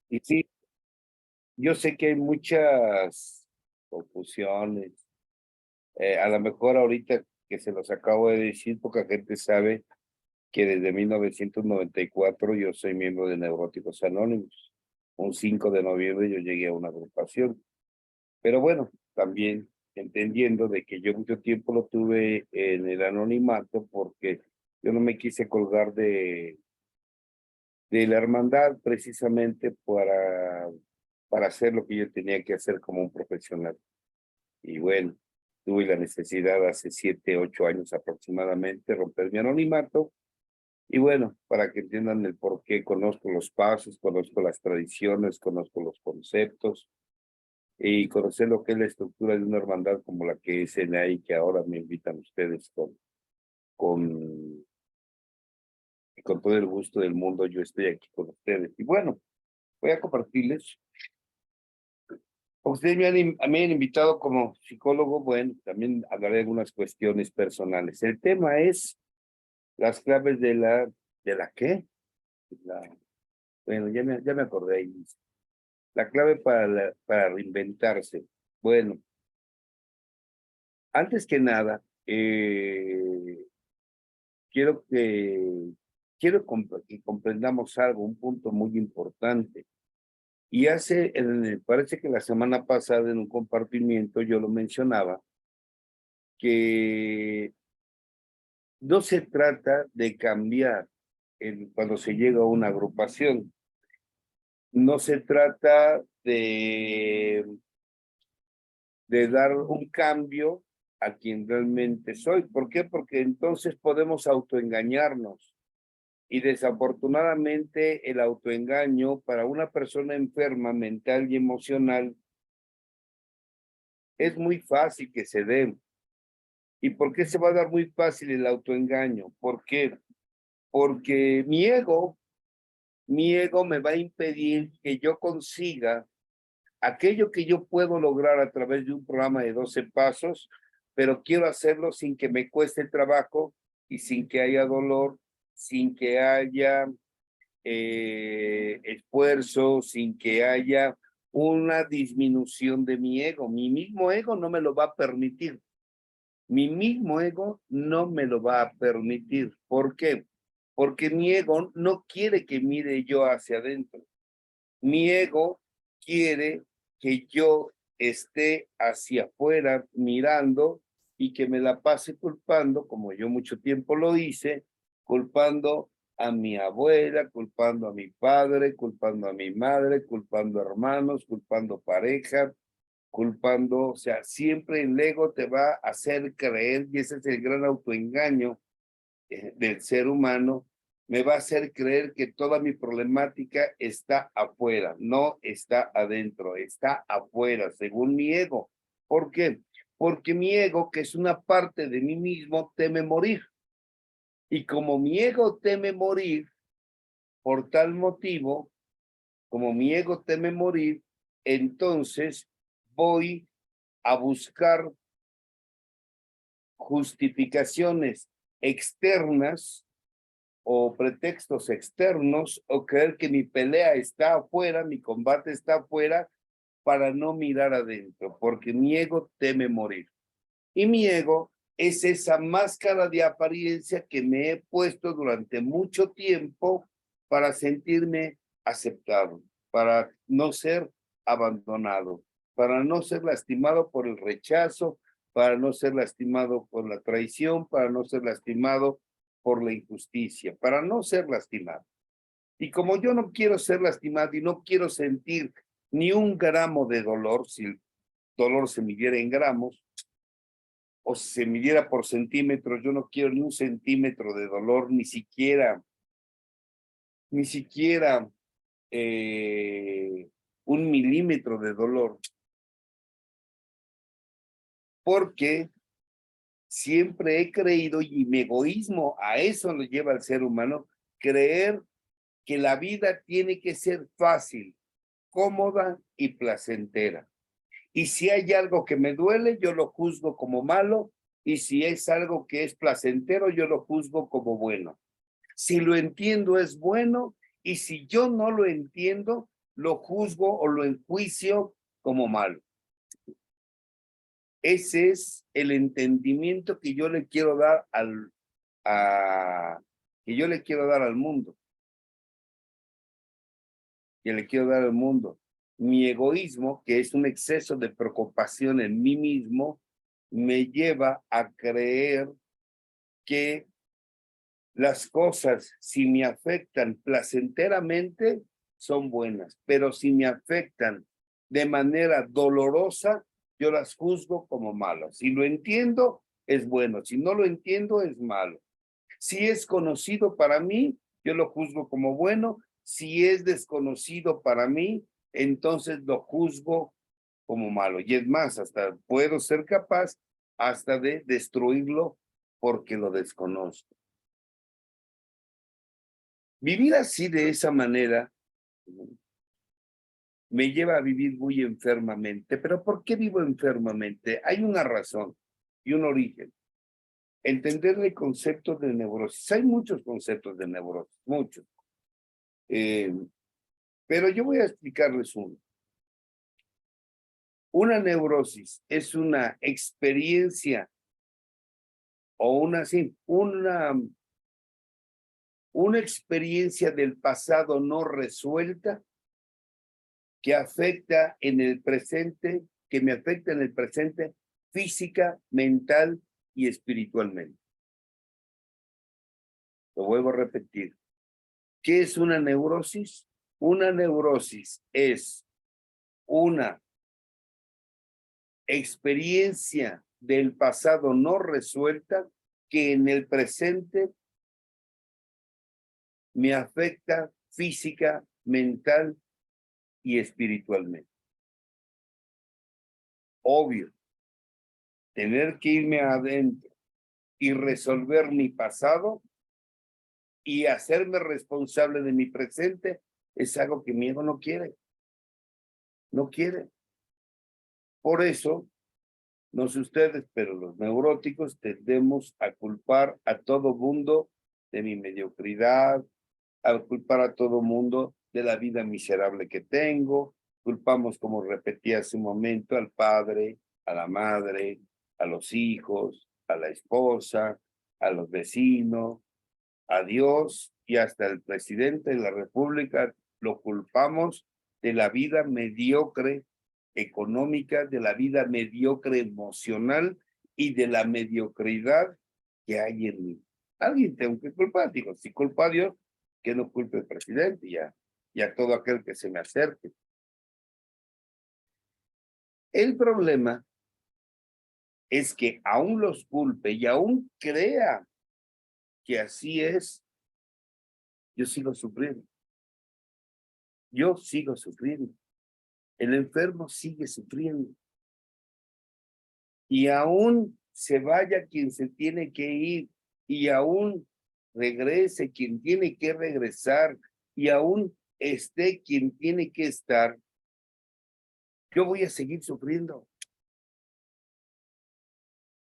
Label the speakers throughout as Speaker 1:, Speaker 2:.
Speaker 1: Y sí, yo sé que hay muchas confusiones. A lo mejor ahorita que se los acabo de decir, poca gente sabe que desde 1994 yo soy miembro de Neuróticos Anónimos. Un 5 de noviembre yo llegué a una agrupación. Pero bueno, también entendiendo de que yo mucho tiempo lo tuve en el anonimato porque yo no me quise colgar de la hermandad precisamente para hacer lo que yo tenía que hacer como un profesional. Y bueno, tuve la necesidad hace 7, 8 años aproximadamente romper mi anonimato. Y bueno, para que entiendan el por qué, conozco los pasos, conozco las tradiciones, conozco los conceptos y conocer lo que es la estructura de una hermandad como la que es NAI, que ahora me invitan ustedes con, con todo el gusto del mundo. Yo estoy aquí con ustedes. Y bueno, voy a compartirles. Ustedes me han invitado como psicólogo, bueno, también hablaré de algunas cuestiones personales. El tema es las claves ¿de la qué? La, bueno, ya me acordé ahí. La clave para reinventarse. Bueno, antes que nada, quiero que comprendamos algo, un punto muy importante. Y parece que la semana pasada en un compartimiento yo lo mencionaba, que no se trata de cambiar cuando se llega a una agrupación. No se trata de dar un cambio a quien realmente soy. ¿Por qué? Porque entonces podemos autoengañarnos. Y desafortunadamente el autoengaño para una persona enferma mental y emocional es muy fácil que se dé. ¿Y por qué se va a dar muy fácil el autoengaño? ¿Por qué? Porque mi ego me va a impedir que yo consiga aquello que yo puedo lograr a través de un programa de 12 pasos, pero quiero hacerlo sin que me cueste trabajo y sin que haya dolor, sin que haya esfuerzo, sin que haya una disminución de mi ego. Mi mismo ego no me lo va a permitir. Mi mismo ego no me lo va a permitir. ¿Por qué? Porque mi ego no quiere que mire yo hacia adentro. Mi ego quiere que yo esté hacia afuera mirando y que me la pase culpando, como yo mucho tiempo lo hice, culpando a mi abuela, culpando a mi padre, culpando a mi madre, culpando a hermanos, culpando pareja, culpando, o sea, siempre el ego te va a hacer creer, y ese es el gran autoengaño del ser humano, me va a hacer creer que toda mi problemática está afuera, no está adentro, está afuera, según mi ego. ¿Por qué? Porque mi ego, que es una parte de mí mismo, teme morir. Y como mi ego teme morir, por tal motivo, como mi ego teme morir, entonces voy a buscar justificaciones externas o pretextos externos o creer que mi pelea está afuera, mi combate está afuera para no mirar adentro, porque mi ego teme morir. Y mi ego es esa máscara de apariencia que me he puesto durante mucho tiempo para sentirme aceptado, para no ser abandonado, para no ser lastimado por el rechazo, para no ser lastimado por la traición, para no ser lastimado por la injusticia, para no ser lastimado. Y como yo no quiero ser lastimado y no quiero sentir ni un gramo de dolor, si el dolor se midiera en gramos, o si se midiera por centímetros, yo no quiero ni un centímetro de dolor, ni siquiera un milímetro de dolor, porque siempre he creído, y mi egoísmo a eso lo lleva al ser humano, creer que la vida tiene que ser fácil, cómoda y placentera. Y si hay algo que me duele, yo lo juzgo como malo, y si es algo que es placentero, yo lo juzgo como bueno. Si lo entiendo es bueno, y si yo no lo entiendo, lo juzgo o lo enjuicio como malo. Ese es el entendimiento que yo le quiero dar que yo le quiero dar al mundo. Que le quiero dar al mundo. Mi egoísmo, que es un exceso de preocupación en mí mismo, me lleva a creer que las cosas, si me afectan placenteramente, son buenas, pero si me afectan de manera dolorosa, yo las juzgo como malas. Si lo entiendo, es bueno. Si no lo entiendo, es malo. Si es conocido para mí, yo lo juzgo como bueno. Si es desconocido para mí, entonces lo juzgo como malo. Y es más, hasta puedo ser capaz hasta de destruirlo porque lo desconozco. Vivir así de esa manera me lleva a vivir muy enfermamente. ¿Pero por qué vivo enfermamente? Hay una razón y un origen. Entender el concepto de neurosis. Hay muchos conceptos de neurosis, muchos. Pero yo voy a explicarles uno. Una neurosis es una experiencia o una experiencia del pasado no resuelta que afecta en el presente, que me afecta en el presente física, mental y espiritualmente. Lo vuelvo a repetir. ¿Qué es una neurosis? Una neurosis es una experiencia del pasado no resuelta que en el presente me afecta física, mental y espiritualmente. Obvio, tener que irme adentro y resolver mi pasado y hacerme responsable de mi presente es algo que mi ego no quiere. No quiere. Por eso, no sé ustedes, pero los neuróticos tendemos a culpar a todo mundo de mi mediocridad, a culpar a todo mundo de la vida miserable que tengo. Culpamos, como repetí hace un momento, al padre, a la madre, a los hijos, a la esposa, a los vecinos, a Dios y hasta el presidente de la República lo culpamos de la vida mediocre económica, de la vida mediocre emocional y de la mediocridad que hay en mí. Alguien tengo que culpar, digo, si culpa a Dios, que no culpe al presidente y a todo aquel que se me acerque. El problema es que aún los culpe y aún crea que así es, yo sigo sufriendo. Yo sigo sufriendo. El enfermo sigue sufriendo. Y aún se vaya quien se tiene que ir, y aún regrese quien tiene que regresar, y aún esté quien tiene que estar, yo voy a seguir sufriendo.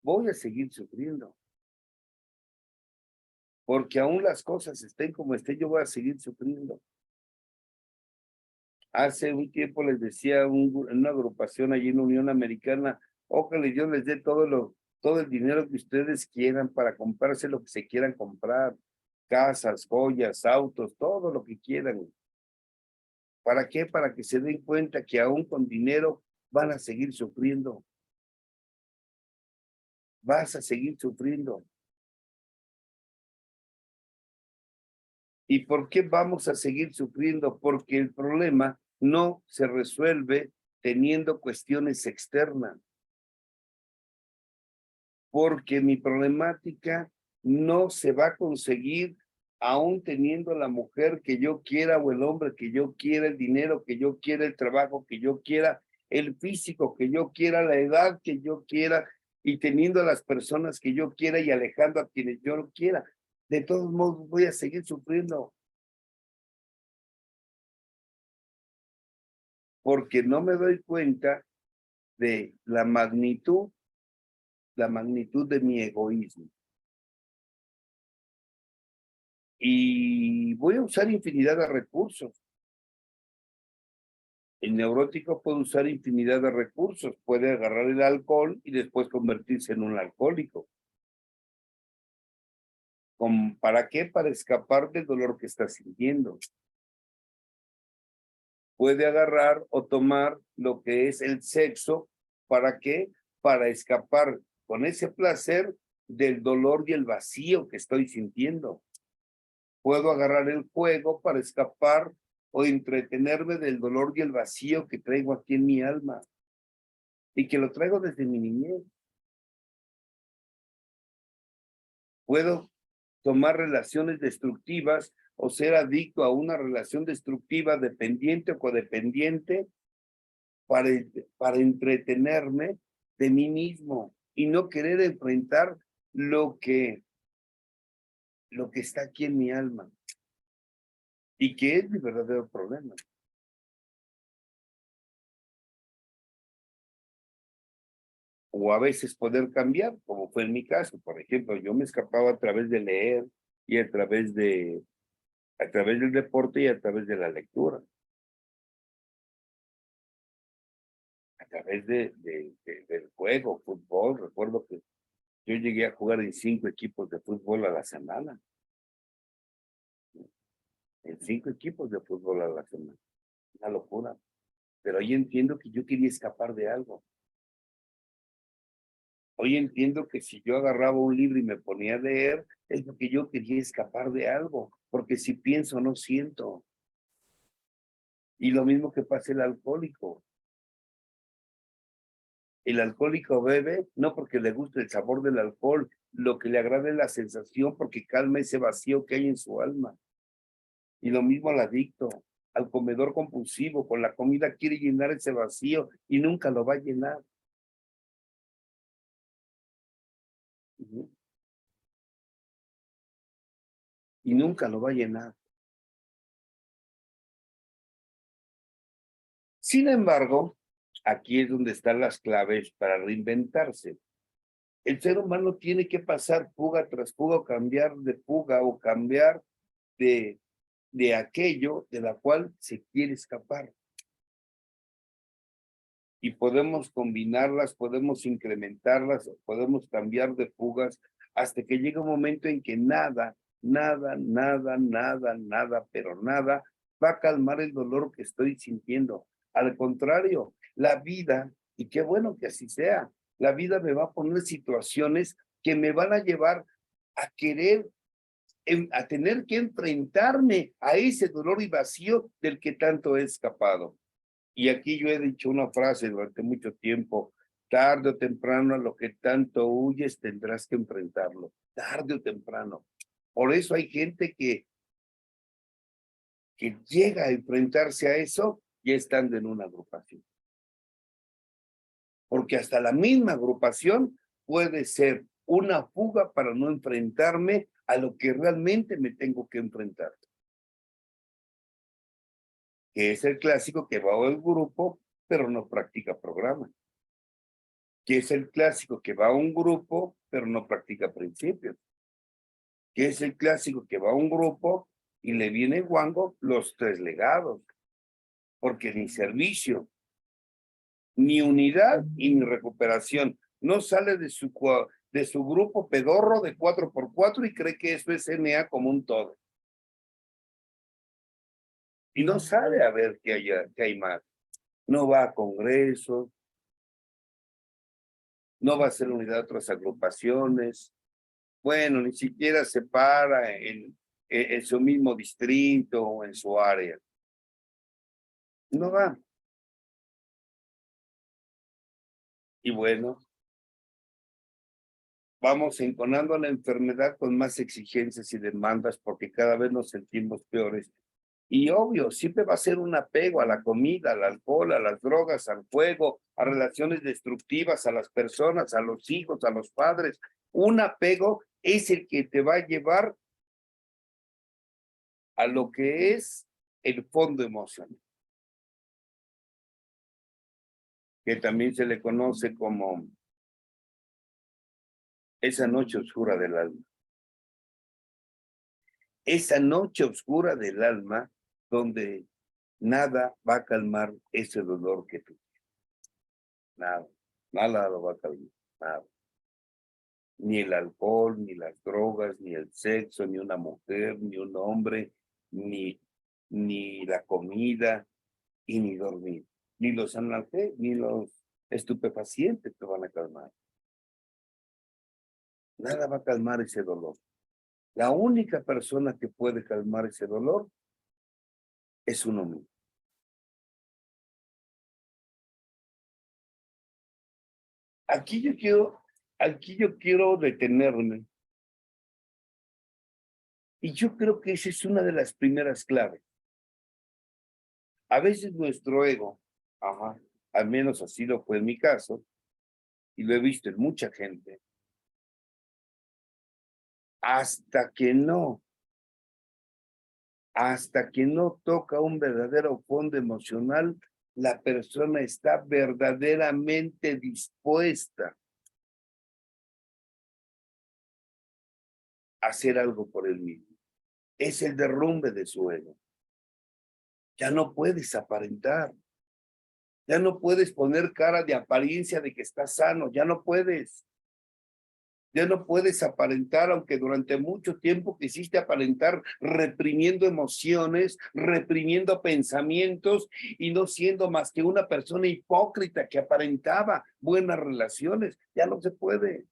Speaker 1: Voy a seguir sufriendo. Porque aún las cosas estén como estén, yo voy a seguir sufriendo. Hace un tiempo les decía una agrupación allí en la Unión Americana, ojalá Dios les dé todo el dinero que ustedes quieran para comprarse lo que se quieran comprar, casas, joyas, autos, todo lo que quieran. ¿Para qué? Para que se den cuenta que aún con dinero van a seguir sufriendo. Vas a seguir sufriendo. ¿Y por qué vamos a seguir sufriendo? Porque el problema no se resuelve teniendo cuestiones externas. Porque mi problemática no se va a conseguir aún teniendo la mujer que yo quiera o el hombre que yo quiera, el dinero que yo quiera, el trabajo que yo quiera, el físico que yo quiera, la edad que yo quiera y teniendo a las personas que yo quiera y alejando a quienes yo no quiera. De todos modos voy a seguir sufriendo porque no me doy cuenta de la magnitud de mi egoísmo. Y voy a usar infinidad de recursos. El neurótico puede usar infinidad de recursos, puede agarrar el alcohol y después convertirse en un alcohólico. ¿Para qué? Para escapar del dolor que está sintiendo. Puede agarrar o tomar lo que es el sexo, ¿para qué? Para escapar con ese placer del dolor y el vacío que estoy sintiendo. Puedo agarrar el juego para escapar o entretenerme del dolor y el vacío que traigo aquí en mi alma y que lo traigo desde mi niñez. Puedo tomar relaciones destructivas o ser adicto a una relación destructiva, dependiente o codependiente, para entretenerme de mí mismo y no querer enfrentar lo que está aquí en mi alma y que es mi verdadero problema. O a veces poder cambiar, como fue en mi caso. Por ejemplo, yo me escapaba a través de leer y a través del deporte y a través de la lectura. A través del juego, fútbol. Recuerdo que yo llegué a jugar en 5 equipos de fútbol a la semana. En 5 equipos de fútbol a la semana. Una locura. Pero hoy entiendo que yo quería escapar de algo. Hoy entiendo que si yo agarraba un libro y me ponía a leer, es porque yo quería escapar de algo. Porque si pienso, no siento. Y lo mismo que pasa el alcohólico. El alcohólico bebe no porque le guste el sabor del alcohol, lo que le agrada es la sensación porque calma ese vacío que hay en su alma. Y lo mismo al adicto, al comedor compulsivo, con la comida quiere llenar ese vacío y nunca lo va a llenar. Y nunca lo va a llenar. Sin embargo, aquí es donde están las claves para reinventarse. El ser humano tiene que pasar fuga tras fuga o cambiar de fuga o cambiar de aquello de la cual se quiere escapar. Y podemos combinarlas, podemos incrementarlas, podemos cambiar de fugas hasta que llega un momento en que nada, pero nada va a calmar el dolor que estoy sintiendo. Al contrario, la vida, y qué bueno que así sea, la vida me va a poner situaciones que me van a llevar a querer, a tener que enfrentarme a ese dolor y vacío del que tanto he escapado. Y aquí yo he dicho una frase durante mucho tiempo: tarde o temprano a lo que tanto huyes tendrás que enfrentarlo, tarde o temprano. Por eso hay gente que llega a enfrentarse a eso ya estando en una agrupación. Porque hasta la misma agrupación puede ser una fuga para no enfrentarme a lo que realmente me tengo que enfrentar. Que es el clásico que va al grupo, pero no practica programa. Que es el clásico que va a un grupo, pero no practica principios. Que es el clásico que va a un grupo y le viene guango los 3 legados. Porque ni servicio, ni unidad y ni recuperación. No sale de su grupo pedorro de 4x4 y cree que eso es NA como un todo. Y no sabe a ver qué hay más. No va a congresos, no va a hacer unidad de otras agrupaciones. Bueno, ni siquiera se para en su mismo distrito o en su área. No va. Y bueno, vamos enconando a la enfermedad con más exigencias y demandas porque cada vez nos sentimos peores. Y obvio, siempre va a ser un apego a la comida, al alcohol, a las drogas, al juego, a relaciones destructivas, a las personas, a los hijos, a los padres. Un apego es el que te va a llevar a lo que es el fondo emocional, que también se le conoce como esa noche oscura del alma. Esa noche oscura del alma donde nada va a calmar ese dolor que tú tienes. Nada, nada lo va a calmar, nada. Ni el alcohol, ni las drogas, ni el sexo, ni una mujer, ni un hombre, ni la comida, y ni dormir. Ni los analgésicos, ni los estupefacientes te van a calmar. Nada va a calmar ese dolor. La única persona que puede calmar ese dolor es uno mismo. Aquí yo quiero detenerme. Y yo creo que esa es una de las primeras claves. A veces nuestro ego, al menos así lo fue en mi caso, y lo he visto en mucha gente, hasta que no toca un verdadero fondo emocional, la persona está verdaderamente dispuesta a hacer algo por él mismo. Es el derrumbe de su ego. Ya no puedes aparentar. Ya no puedes poner cara de apariencia de que estás sano. Ya no puedes. Ya no puedes aparentar, aunque durante mucho tiempo quisiste aparentar reprimiendo emociones, reprimiendo pensamientos y no siendo más que una persona hipócrita que aparentaba buenas relaciones. Ya no se puede.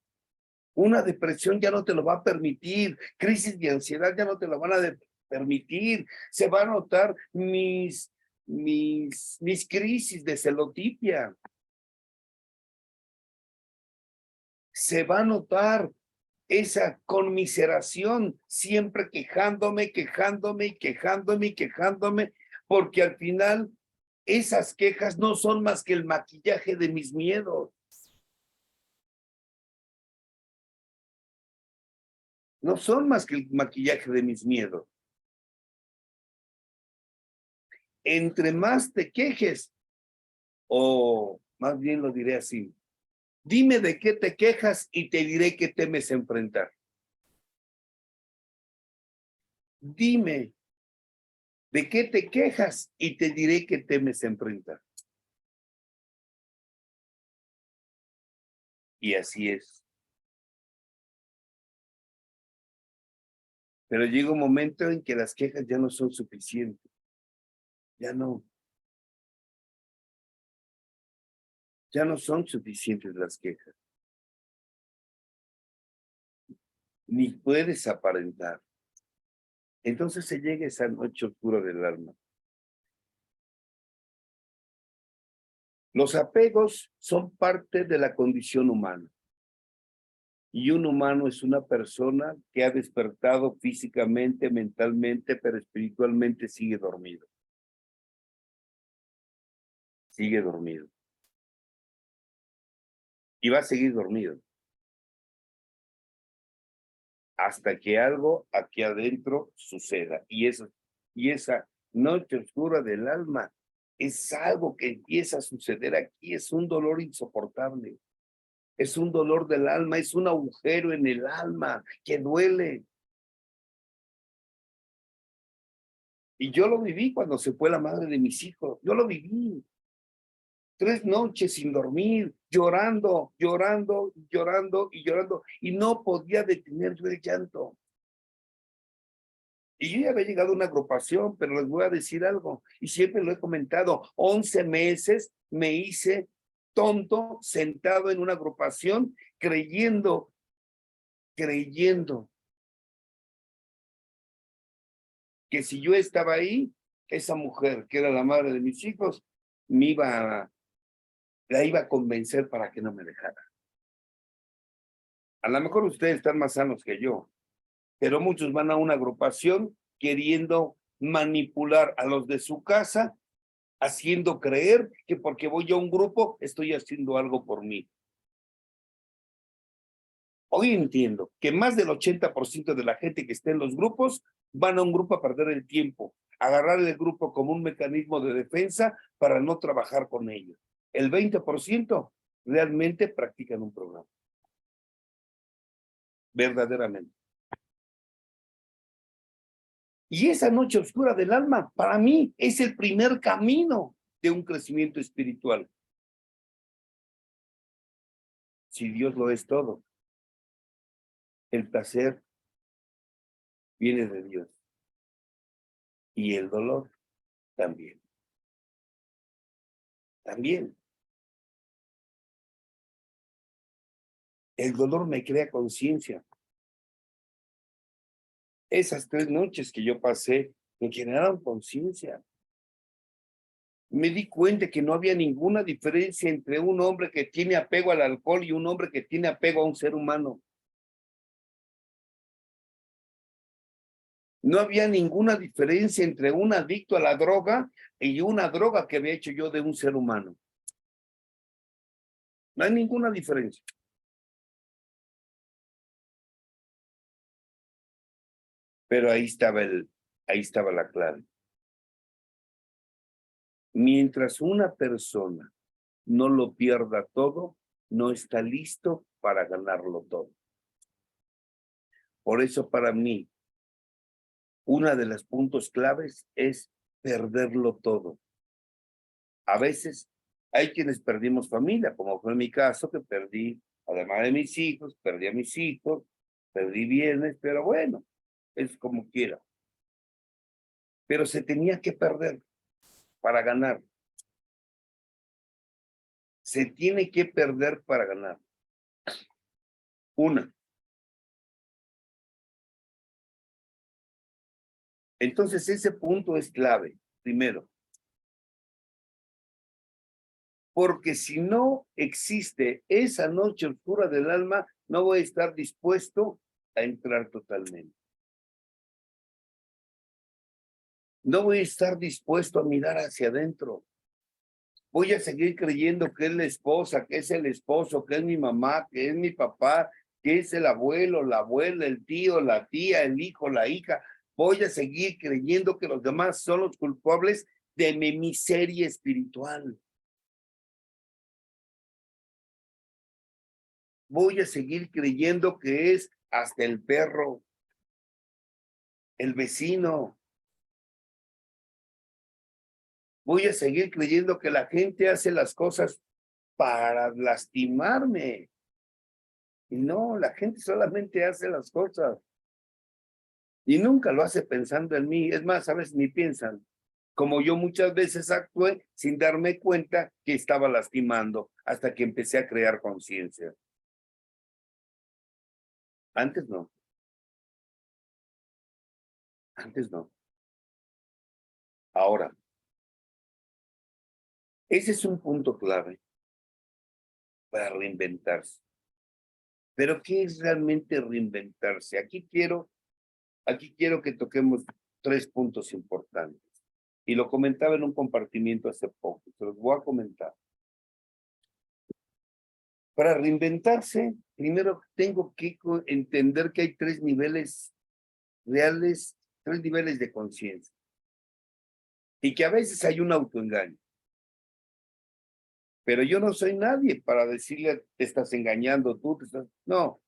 Speaker 1: Una depresión ya no te lo va a permitir. Crisis de ansiedad ya no te lo van a permitir. Se va a notar mis crisis de celotipia. Se va a notar esa conmiseración, siempre quejándome, porque al final esas quejas no son más que el maquillaje de mis miedos. No son más que el maquillaje de mis miedos. Entre más te quejes, o más bien lo diré así, dime de qué te quejas y te diré qué temes enfrentar. Dime de qué te quejas y te diré qué temes enfrentar. Y así es. Pero llega un momento en que las quejas ya no son suficientes. Ya no. Ya no son suficientes las quejas. Ni puedes aparentar. Entonces se llega esa noche oscura del alma. Los apegos son parte de la condición humana. Y un humano es una persona que ha despertado físicamente, mentalmente, pero espiritualmente sigue dormido. Sigue dormido. Y va a seguir dormido. Hasta que algo aquí adentro suceda. Y esa noche oscura del alma es algo que empieza a suceder aquí. Es un dolor insoportable. Es un dolor del alma, es un agujero en el alma que duele. Y yo lo viví cuando se fue la madre de mis hijos. Yo lo viví. 3 noches sin dormir, llorando, y no podía detener yo el llanto. Y yo ya había llegado a una agrupación, pero les voy a decir algo, y siempre lo he comentado, 11 meses me hice tonto sentado en una agrupación, creyendo que si yo estaba ahí, esa mujer, que era la madre de mis hijos, la iba a convencer para que no me dejara. A lo mejor ustedes están más sanos que yo, pero muchos van a una agrupación queriendo manipular a los de su casa, haciendo creer que porque voy a un grupo estoy haciendo algo por mí. Hoy entiendo que más del 80% de la gente que está en los grupos van a un grupo a perder el tiempo, agarrar el grupo como un mecanismo de defensa para no trabajar con ellos. El 20% realmente practican un programa. Verdaderamente. Y esa noche oscura del alma, para mí, es el primer camino de un crecimiento espiritual. Si Dios lo es todo, el placer viene de Dios. Y el dolor también. También. El dolor me crea conciencia. Esas 3 noches que yo pasé me generaron conciencia. Me di cuenta que no había ninguna diferencia entre un hombre que tiene apego al alcohol y un hombre que tiene apego a un ser humano. No había ninguna diferencia entre un adicto a la droga y una droga que había hecho yo de un ser humano. No hay ninguna diferencia. Pero ahí estaba la clave. Mientras una persona no lo pierda todo, no está listo para ganarlo todo. Por eso para mí, uno de los puntos claves es perderlo todo. A veces hay quienes perdimos familia, como fue mi caso, que perdí, además de mis hijos, perdí a mis hijos, perdí bienes, pero bueno, es como quiera. Pero se tenía que perder para ganar. Se tiene que perder para ganar. Una. Entonces ese punto es clave, primero. Porque si no existe esa noche oscura del alma, no voy a estar dispuesto a entrar totalmente. No voy a estar dispuesto a mirar hacia adentro. Voy a seguir creyendo que es la esposa, que es el esposo, que es mi mamá, que es mi papá, que es el abuelo, la abuela, el tío, la tía, el hijo, la hija. Voy a seguir creyendo que los demás son los culpables de mi miseria espiritual. Voy a seguir creyendo que es hasta el perro, el vecino. Voy a seguir creyendo que la gente hace las cosas para lastimarme. Y no, la gente solamente hace las cosas. Y nunca lo hace pensando en mí. Es más, a veces ni piensan. Como yo muchas veces actué sin darme cuenta que estaba lastimando hasta que empecé a crear conciencia. Antes no. Antes no. Ahora, ese es un punto clave para reinventarse. Pero ¿qué es realmente reinventarse? Aquí quiero que toquemos 3 puntos importantes. Y lo comentaba en un compartimiento hace poco, se los voy a comentar. Para reinventarse, primero tengo que entender que hay 3 niveles reales, 3 niveles de conciencia. Y que a veces hay un autoengaño. Pero yo no soy nadie para decirle, te estás engañando tú, No,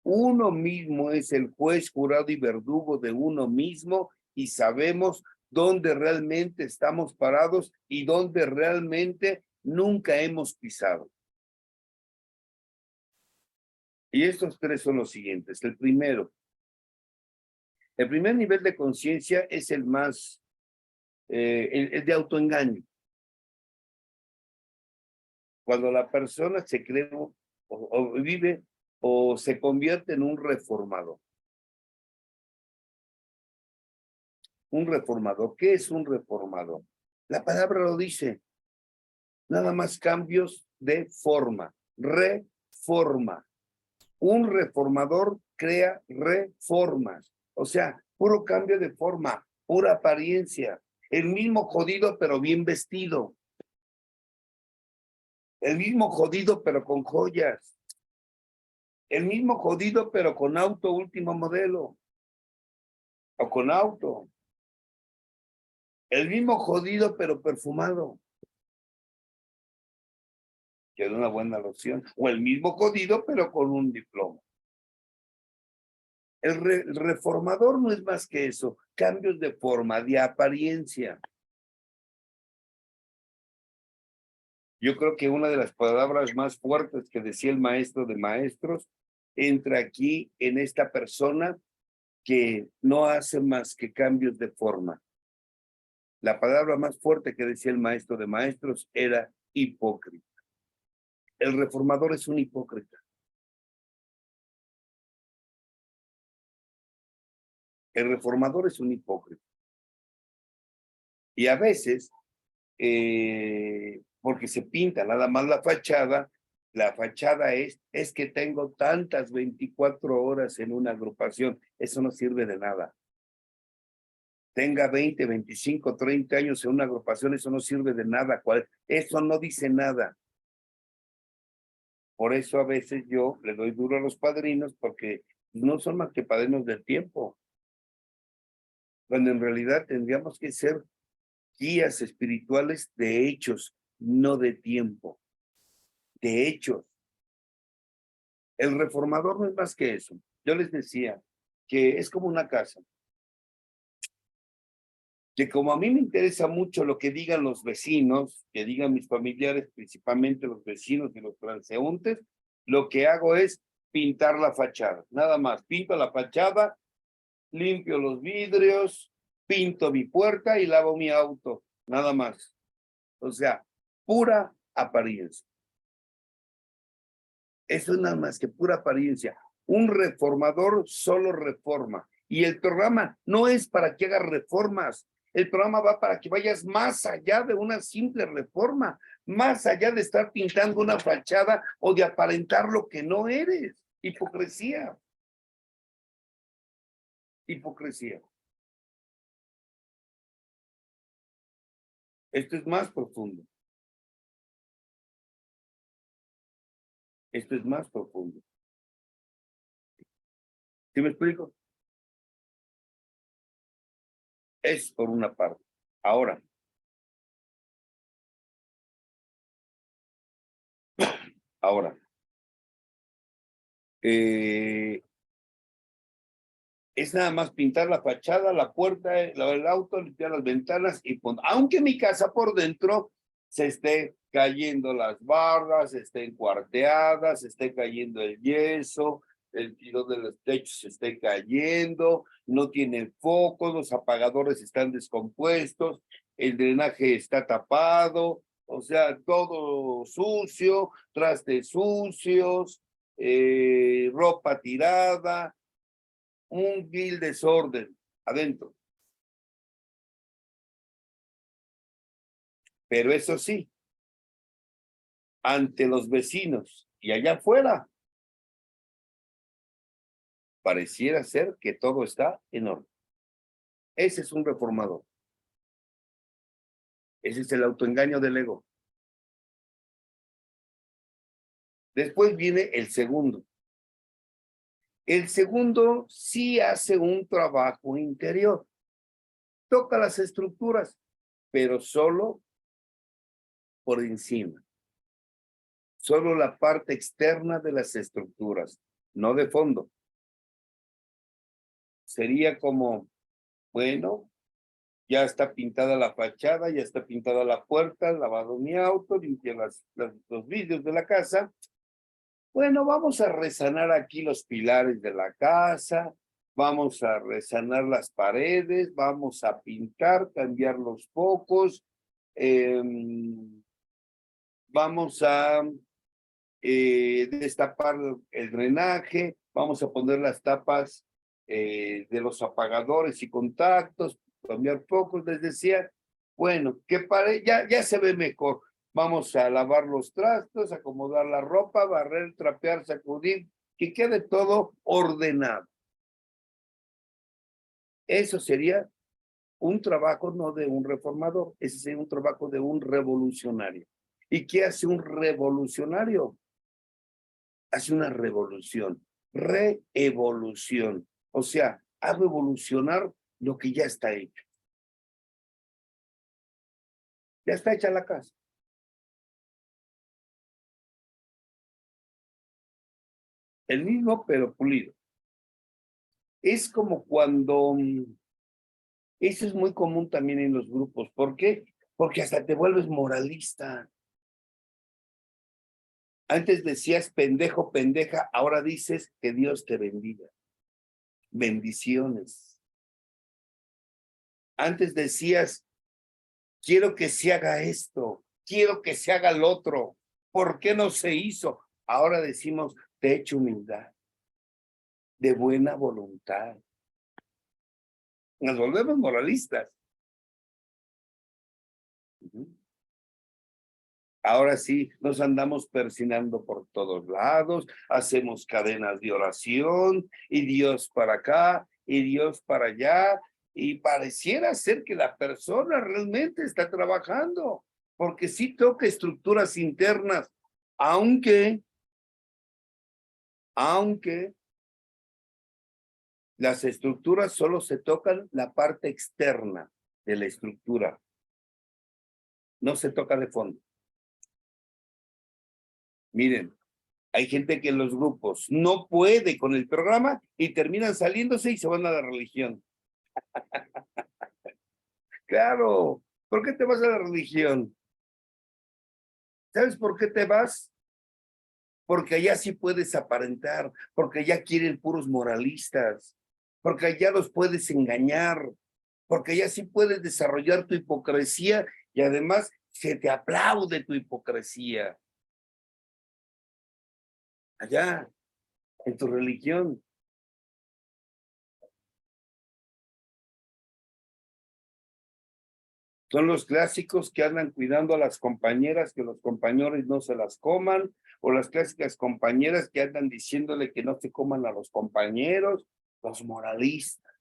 Speaker 1: uno mismo es el juez, jurado y verdugo de uno mismo y sabemos dónde realmente estamos parados y dónde realmente nunca hemos pisado. Y estos 3 son los siguientes. El primer nivel de conciencia es el más, el de autoengaño. Cuando la persona se cree o vive o se convierte en un reformador. Un reformador. ¿Qué es un reformador? La palabra lo dice. Nada más cambios de forma. Reforma. Un reformador crea reformas. O sea, puro cambio de forma, pura apariencia. El mismo jodido pero bien vestido. El mismo jodido pero con joyas. El mismo jodido pero con auto último modelo. O con auto. El mismo jodido pero perfumado. Que es una buena loción. O el mismo jodido pero con un diploma. El reformador no es más que eso, cambios de forma, de apariencia. Yo creo que una de las palabras más fuertes que decía el maestro de maestros entra aquí en esta persona que no hace más que cambios de forma. La palabra más fuerte que decía el maestro de maestros era hipócrita. El reformador es un hipócrita. El reformador es un hipócrita. Y a veces, porque se pinta nada más la fachada es que tengo tantas 24 horas en una agrupación. Eso no sirve de nada. Tenga 20, 25, 30 años en una agrupación, eso no sirve de nada. Eso no dice nada. Por eso a veces yo le doy duro a los padrinos porque no son más que padrinos del tiempo. Cuando en realidad tendríamos que ser guías espirituales de hechos, no de tiempo. De hechos. El reformador no es más que eso. Yo les decía que es como una casa. Que como a mí me interesa mucho lo que digan los vecinos, que digan mis familiares, principalmente los vecinos y los transeúntes, lo que hago es pintar la fachada. Nada más, pinto la fachada, limpio los vidrios, pinto mi puerta y lavo mi auto. Nada más. O sea, pura apariencia. Eso es nada más que pura apariencia. Un reformador solo reforma. Y el programa no es para que hagas reformas. El programa va para que vayas más allá de una simple reforma, más allá de estar pintando una fachada o de aparentar lo que no eres. Hipocresía. Hipocresía. Esto es más profundo. Esto es más profundo. ¿Sí me explico? Es por una parte. Ahora, es nada más pintar la fachada, la puerta, el auto, limpiar las ventanas y aunque mi casa por dentro se esté cayendo las barras, estén cuarteadas, se esté cayendo el yeso, el tiro de los techos se esté cayendo, no tiene focos, los apagadores están descompuestos, el drenaje está tapado, o sea, todo sucio, trastes sucios, ropa tirada, un vil desorden adentro. Pero eso sí, ante los vecinos y allá afuera, pareciera ser que todo está en orden. Ese es un reformador. Ese es el autoengaño del ego. Después viene el segundo. El segundo sí hace un trabajo interior. Toca las estructuras, pero solo por encima. Solo la parte externa de las estructuras, no de fondo. Sería como, bueno, ya está pintada la fachada, ya está pintada la puerta, lavado mi auto, limpié los vidrios de la casa. Bueno, vamos a resanar aquí los pilares de la casa, vamos a resanar las paredes, vamos a pintar, cambiar los focos, vamos a destapar el drenaje, vamos a poner las tapas de los apagadores y contactos, cambiar focos, les decía, bueno, ya se ve mejor. Vamos a lavar los trastos, acomodar la ropa, barrer, trapear, sacudir, que quede todo ordenado. Eso sería un trabajo no de un reformador, ese sería un trabajo de un revolucionario. ¿Y qué hace un revolucionario? Hace una revolución, reevolución. O sea, hago evolucionar lo que ya está hecho. Ya está hecha la casa. El mismo, pero pulido. Es como cuando, eso es muy común también en los grupos. ¿Por qué? Porque hasta te vuelves moralista. Antes decías pendejo, pendeja, ahora dices que Dios te bendiga. Bendiciones. Antes decías, quiero que se haga esto, quiero que se haga lo otro. ¿Por qué no se hizo? Ahora decimos, de hecho, humildad, de buena voluntad. Nos volvemos moralistas. Ahora sí, nos andamos persinando por todos lados, hacemos cadenas de oración, y Dios para acá, y Dios para allá, y pareciera ser que la persona realmente está trabajando, porque sí toca estructuras internas, aunque las estructuras solo se tocan la parte externa de la estructura, no se toca de fondo. Miren, hay gente que en los grupos no puede con el programa y terminan saliéndose y se van a la religión. Claro, ¿por qué te vas a la religión? ¿Sabes por qué te vas? Porque allá sí puedes aparentar, porque allá quieren puros moralistas, porque allá los puedes engañar, porque allá sí puedes desarrollar tu hipocresía y además se te aplaude tu hipocresía. Allá, en tu religión. Son los clásicos que andan cuidando a las compañeras, que los compañeros no se las coman, o las clásicas compañeras que andan diciéndole que no se coman a los compañeros, los moralistas,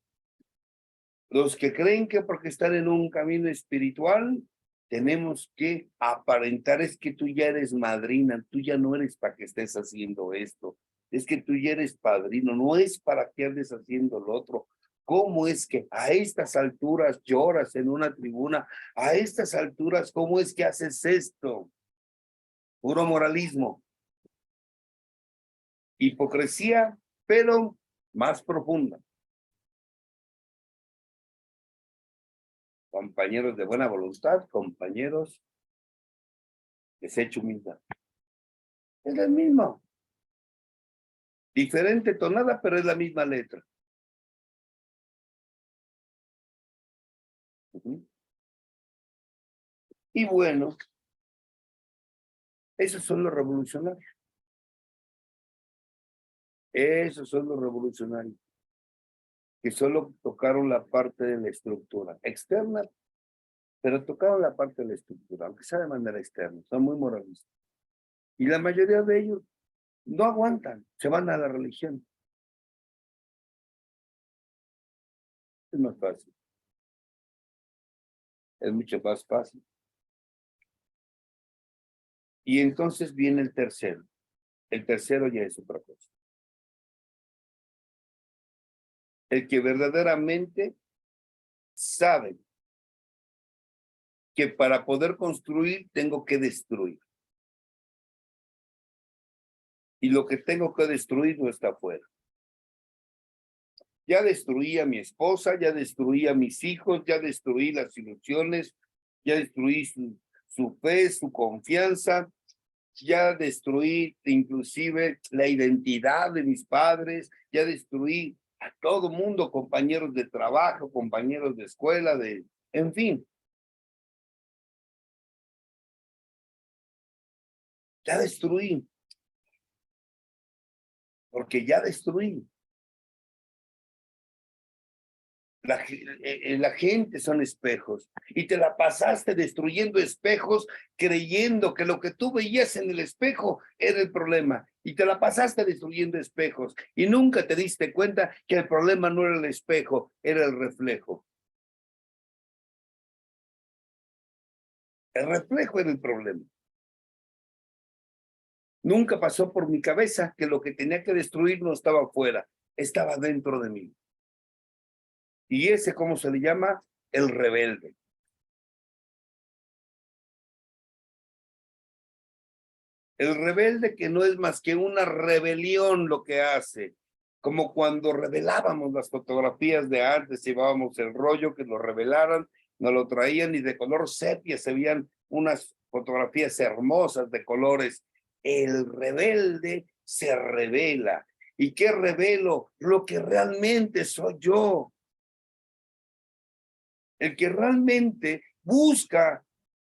Speaker 1: los que creen que porque están en un camino espiritual, tenemos que aparentar, es que tú ya eres madrina, tú ya no eres para que estés haciendo esto, es que tú ya eres padrino, no es para que andes haciendo lo otro. ¿Cómo es que a estas alturas lloras en una tribuna? A estas alturas, ¿cómo es que haces esto? Puro moralismo, hipocresía, pero más profunda. Compañeros de buena voluntad, compañeros de desecho humildad. Es el mismo. Diferente tonada, pero es la misma letra. Y bueno, esos son los revolucionarios. Esos son los revolucionarios, que solo tocaron la parte de la estructura externa, pero tocaron la parte de la estructura, aunque sea de manera externa, son muy moralistas. Y la mayoría de ellos no aguantan, se van a la religión. Es más fácil, es mucho más fácil. Y entonces viene el tercero. El tercero ya es otra cosa. El que verdaderamente sabe que para poder construir tengo que destruir. Y lo que tengo que destruir no está afuera. Ya destruí a mi esposa, ya destruí a mis hijos, ya destruí las ilusiones, ya destruí su fe, su confianza, ya destruí inclusive la identidad de mis padres, ya destruí a todo mundo, compañeros de trabajo, compañeros de escuela, en fin. Ya destruí, porque ya destruí. La gente son espejos y te la pasaste destruyendo espejos creyendo que lo que tú veías en el espejo era el problema y te la pasaste destruyendo espejos y nunca te diste cuenta que el problema no era el espejo, era el reflejo. El reflejo era el problema. Nunca pasó por mi cabeza que lo que tenía que destruir no estaba afuera, estaba dentro de mí. Y ese, ¿cómo se le llama? El rebelde. El rebelde que no es más que una rebelión lo que hace. Como cuando revelábamos las fotografías de antes, llevábamos el rollo que lo revelaran, nos lo traían y de color sepia se veían unas fotografías hermosas de colores. El rebelde se revela. ¿Y qué revelo? Lo que realmente soy yo. El que realmente busca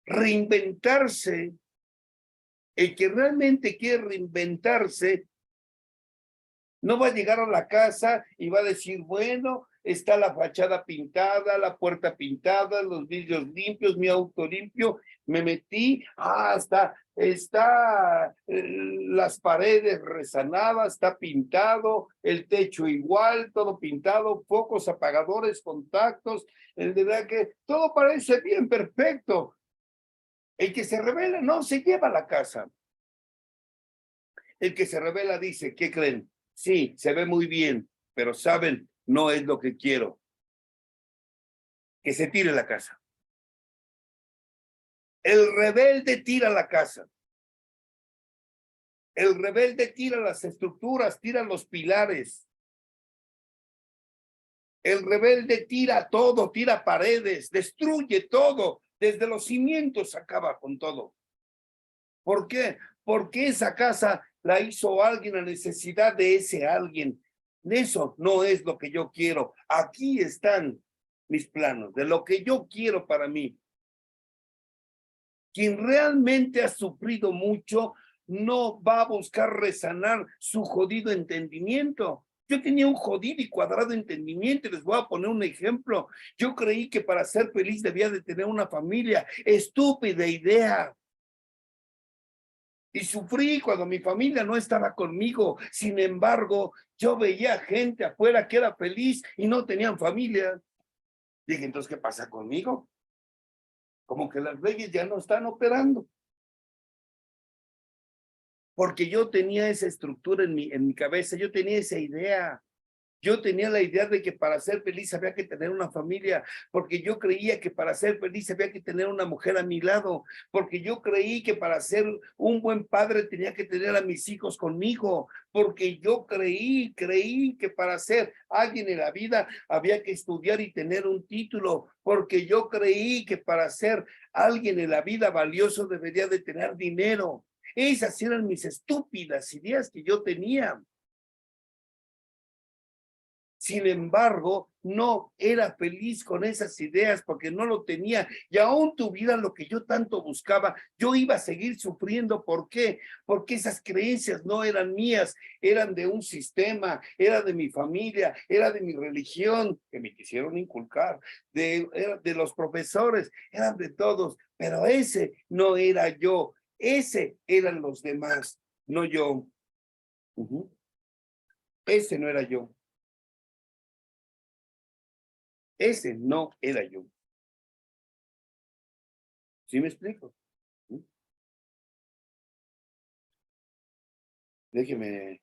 Speaker 1: reinventarse, el que realmente quiere reinventarse, no va a llegar a la casa y va a decir, bueno, está la fachada pintada, la puerta pintada, los vidrios limpios, mi auto limpio, me metí, está las paredes resanadas, está pintado, el techo igual, todo pintado, focos apagadores, contactos, el de verdad que todo parece bien, perfecto. El que se revela no se lleva a la casa. El que se revela dice, ¿qué creen? Sí, se ve muy bien, pero saben, no es lo que quiero. Que se tire la casa. El rebelde tira la casa. El rebelde tira las estructuras, tira los pilares. El rebelde tira todo, tira paredes, destruye todo. Desde los cimientos acaba con todo. ¿Por qué? Porque esa casa la hizo alguien a necesidad de ese alguien. Eso no es lo que yo quiero. Aquí están mis planos, de lo que yo quiero para mí. Quien realmente ha sufrido mucho no va a buscar resanar su jodido entendimiento. Yo tenía un jodido y cuadrado entendimiento, les voy a poner un ejemplo. Yo creí que para ser feliz debía de tener una familia. Estúpida idea. Y sufrí cuando mi familia no estaba conmigo. Sin embargo, yo veía gente afuera que era feliz y no tenían familia. Dije, entonces, ¿qué pasa conmigo? Como que las leyes ya no están operando. Porque yo tenía esa estructura en mi cabeza, yo tenía esa idea. Yo tenía la idea de que para ser feliz había que tener una familia, porque yo creía que para ser feliz había que tener una mujer a mi lado, porque yo creí que para ser un buen padre tenía que tener a mis hijos conmigo, porque yo creí que para ser alguien en la vida había que estudiar y tener un título, porque yo creí que para ser alguien en la vida valioso debería de tener dinero. Esas eran mis estúpidas ideas que yo tenía. Sin embargo, no era feliz con esas ideas porque no lo tenía y aún tuviera lo que yo tanto buscaba, yo iba a seguir sufriendo. ¿Por qué? Porque esas creencias no eran mías, eran de un sistema, era de mi familia, era de mi religión que me quisieron inculcar, de los profesores, eran de todos, pero ese no era yo, ese eran los demás, no yo. Ese no era yo. Ese no era yo. ¿Sí me explico? Déjeme.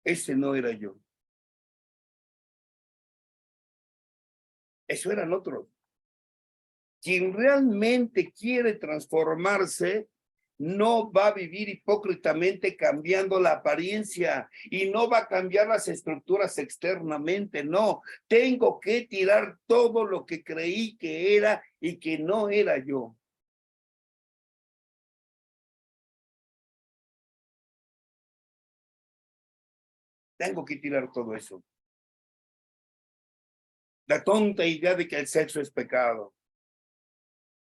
Speaker 1: Ese no era yo. Eso eran otros. Quien realmente quiere transformarse no va a vivir hipócritamente cambiando la apariencia y no va a cambiar las estructuras externamente, no. Tengo que tirar todo lo que creí que era y que no era yo. Tengo que tirar todo eso. La tonta idea de que el sexo es pecado.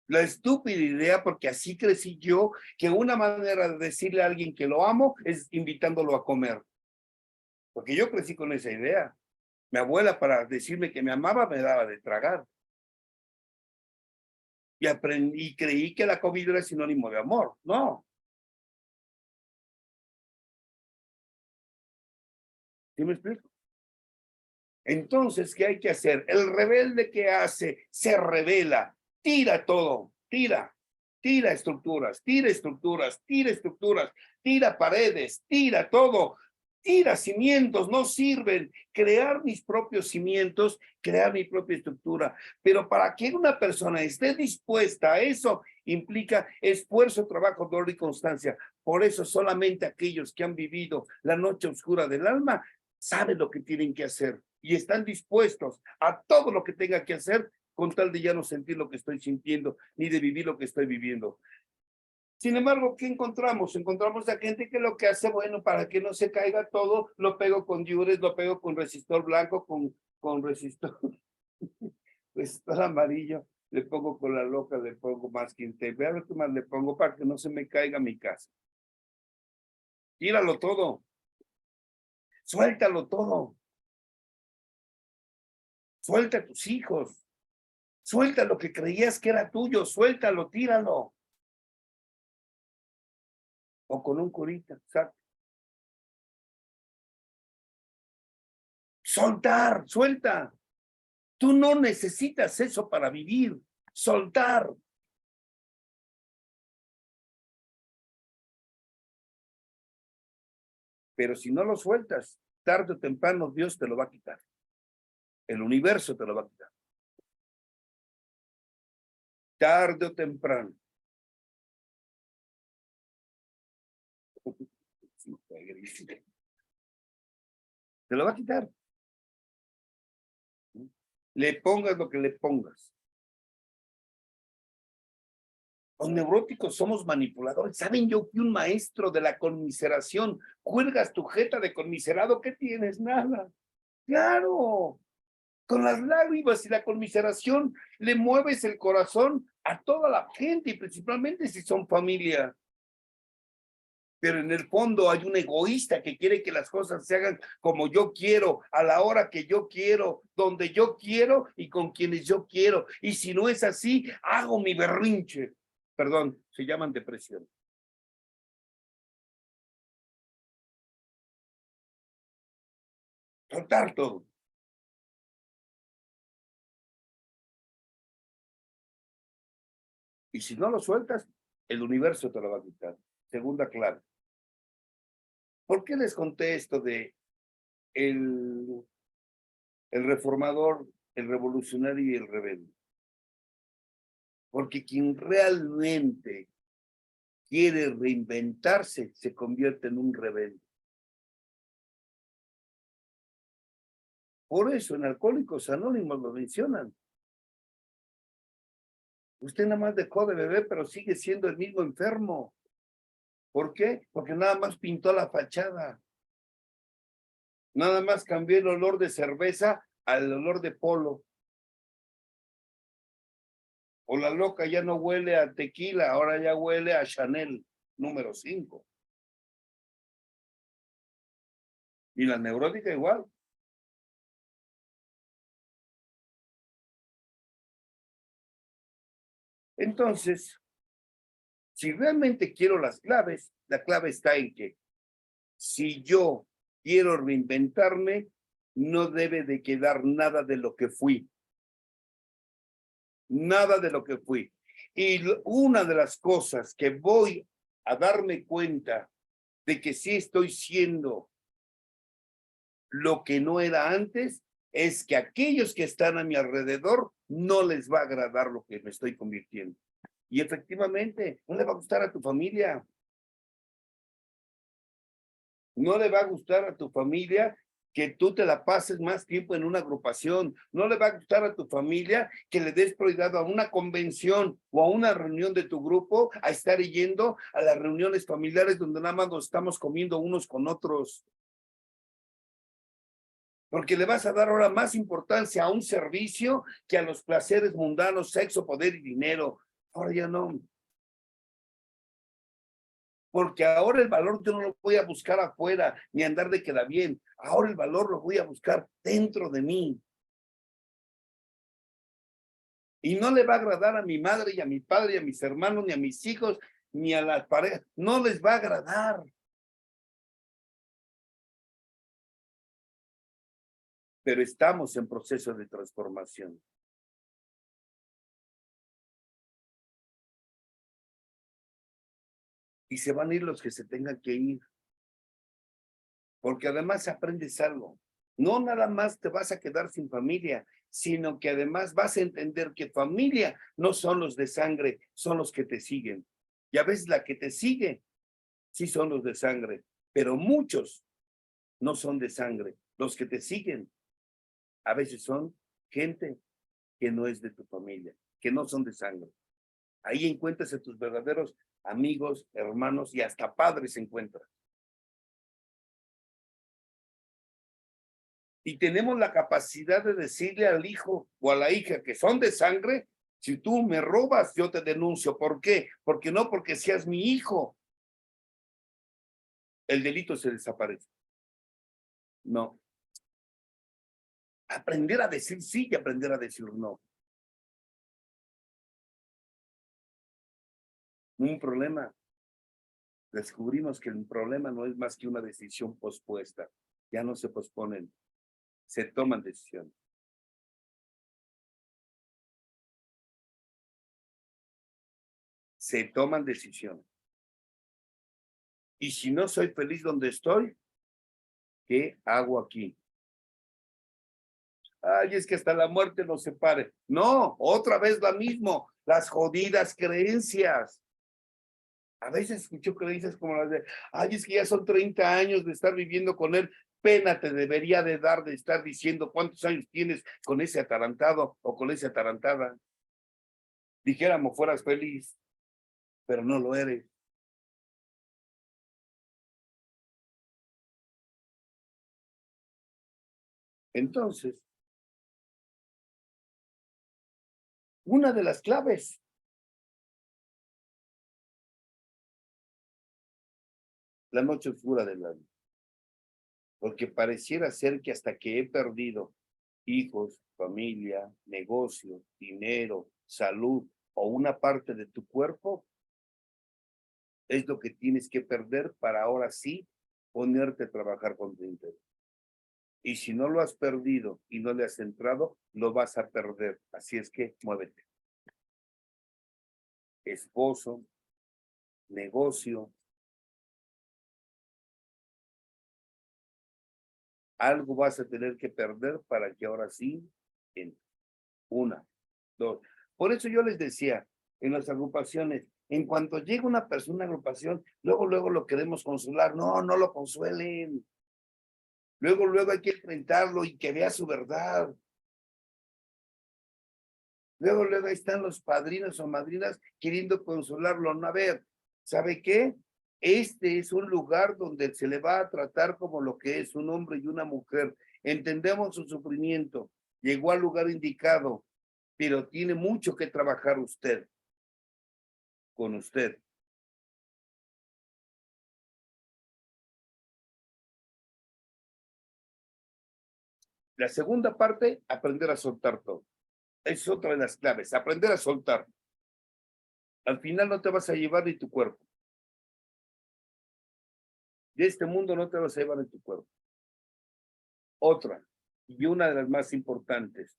Speaker 1: La estúpida idea, porque así crecí yo, que una manera de decirle a alguien que lo amo es invitándolo a comer. Porque yo crecí con esa idea. Mi abuela, para decirme que me amaba, me daba de tragar. Y aprendí, creí que la comida era sinónimo de amor. No. ¿Sí me explico? Entonces, ¿qué hay que hacer? El rebelde que hace, se revela, tira todo, tira estructuras, tira estructuras, tira estructuras, tira paredes, tira todo. tira cimientos, no sirven. Crear mis propios cimientos, crear mi propia estructura. Pero para que una persona esté dispuesta a eso, implica esfuerzo, trabajo, dolor y constancia. Por eso solamente aquellos que han vivido la noche oscura del alma saben lo que tienen que hacer y están dispuestos a todo lo que tenga que hacer con tal de ya no sentir lo que estoy sintiendo, ni de vivir lo que estoy viviendo. Sin embargo, ¿qué encontramos? Encontramos a gente que lo que hace, bueno, para que no se caiga todo, lo pego con diures, lo pego con resistor blanco, con resistor, resistor amarillo, le pongo con la loca, le pongo más quinte, vea lo que más le pongo para que no se me caiga mi casa. Tíralo todo, suéltalo todo, suelta a tus hijos, suelta lo que creías que era tuyo, suéltalo, tíralo. O con un curita, ¿sabes? Soltar, suelta. Tú no necesitas eso para vivir. Soltar. Pero si no lo sueltas, tarde o temprano Dios te lo va a quitar. El universo te lo va a quitar. Tarde o temprano. Te lo va a quitar. Le pongas lo que le pongas. Los neuróticos somos manipuladores. ¿Saben? Yo fui un maestro de la conmiseración. Cuelgas tu jeta de conmiserado, ¿qué tienes? Nada. Claro. Con las lágrimas y la conmiseración le mueves el corazón a toda la gente y principalmente si son familia. Pero en el fondo hay un egoísta que quiere que las cosas se hagan como yo quiero, a la hora que yo quiero, donde yo quiero y con quienes yo quiero. Y si no es así, hago mi berrinche. Perdón, se llaman depresión. Soltar todo. Y si no lo sueltas, el universo te lo va a quitar. Segunda clave. ¿Por qué les conté esto de el reformador, el revolucionario y el rebelde? Porque quien realmente quiere reinventarse se convierte en un rebelde. Por eso en Alcohólicos Anónimos lo mencionan. Usted nada más dejó de beber, pero sigue siendo el mismo enfermo. ¿Por qué? Porque nada más pintó la fachada. Nada más cambió el olor de cerveza al olor de polo. O la loca ya no huele a tequila, ahora ya huele a Chanel número 5. Y la neurótica igual. Entonces, si realmente quiero las claves, la clave está en que si yo quiero reinventarme, no debe de quedar nada de lo que fui. Nada de lo que fui. Y una de las cosas que voy a darme cuenta de que sí estoy siendo lo que no era antes, es que aquellos que están a mi alrededor no les va a agradar lo que me estoy convirtiendo. Y efectivamente, no le va a gustar a tu familia. No le va a gustar a tu familia que tú te la pases más tiempo en una agrupación. No le va a gustar a tu familia que le des prioridad a una convención o a una reunión de tu grupo, a estar yendo a las reuniones familiares donde nada más nos estamos comiendo unos con otros. Porque le vas a dar ahora más importancia a un servicio que a los placeres mundanos, sexo, poder y dinero. Ahora ya no. Porque ahora el valor yo no lo voy a buscar afuera, ni andar de queda bien. Ahora el valor lo voy a buscar dentro de mí. Y no le va a agradar a mi madre y a mi padre y a mis hermanos, ni a mis hijos, ni a las parejas. No les va a agradar. Pero estamos en proceso de transformación. Y se van a ir los que se tengan que ir. porque además aprendes algo. No nada más te vas a quedar sin familia, sino que además vas a entender que familia no son los de sangre, son los que te siguen. Y a veces la que te sigue, sí son los de sangre, pero muchos no son de sangre. Los que te siguen, a veces son gente que no es de tu familia, que no son de sangre. Ahí encuentras a tus verdaderos amigos, hermanos y hasta padres encuentras. Y tenemos la capacidad de decirle al hijo o a la hija que son de sangre, si tú me robas, yo te denuncio. ¿Por qué? Porque no porque seas mi hijo, el delito se desaparece. No. Aprender a decir sí y aprender a decir no. Un problema. Descubrimos que el problema no es más que una decisión pospuesta. Ya no se posponen, se toman decisiones. Se toman decisiones. Y si no soy feliz donde estoy, ¿qué hago aquí? Ay, es que hasta la muerte nos separe. No, otra vez lo mismo, las jodidas creencias. A veces escucho creencias como las de, ay, es que ya son 30 años de estar viviendo con él, pena te debería de dar de estar diciendo cuántos años tienes con ese atarantado o con esa atarantada. Dijéramos, fueras feliz, pero no lo eres. Entonces, una de las claves, la noche oscura del alma, porque pareciera ser que hasta que he perdido hijos, familia, negocio, dinero, salud o una parte de tu cuerpo, es lo que tienes que perder para ahora sí ponerte a trabajar con tu interior. Y si no lo has perdido y no le has entrado, lo vas a perder. Así es que muévete. Esposo, negocio, algo vas a tener que perder para que ahora sí entre. Una, dos. Por eso yo les decía en las agrupaciones, en cuanto llega una persona a una agrupación, luego lo queremos consolar. No, no lo consuelen. Luego hay que enfrentarlo y que vea su verdad. Luego ahí están los padrinos o madrinas queriendo consolarlo. No, a ver, ¿sabe qué? Este es un lugar donde se le va a tratar como lo que es un hombre y una mujer. Entendemos su sufrimiento. Llegó al lugar indicado, pero tiene mucho que trabajar usted, con usted. La segunda parte, aprender a soltar todo. Es otra de las claves, aprender a soltar. Al final no te vas a llevar ni tu cuerpo. De este mundo no te vas a llevar ni tu cuerpo. Otra, y una de las más importantes,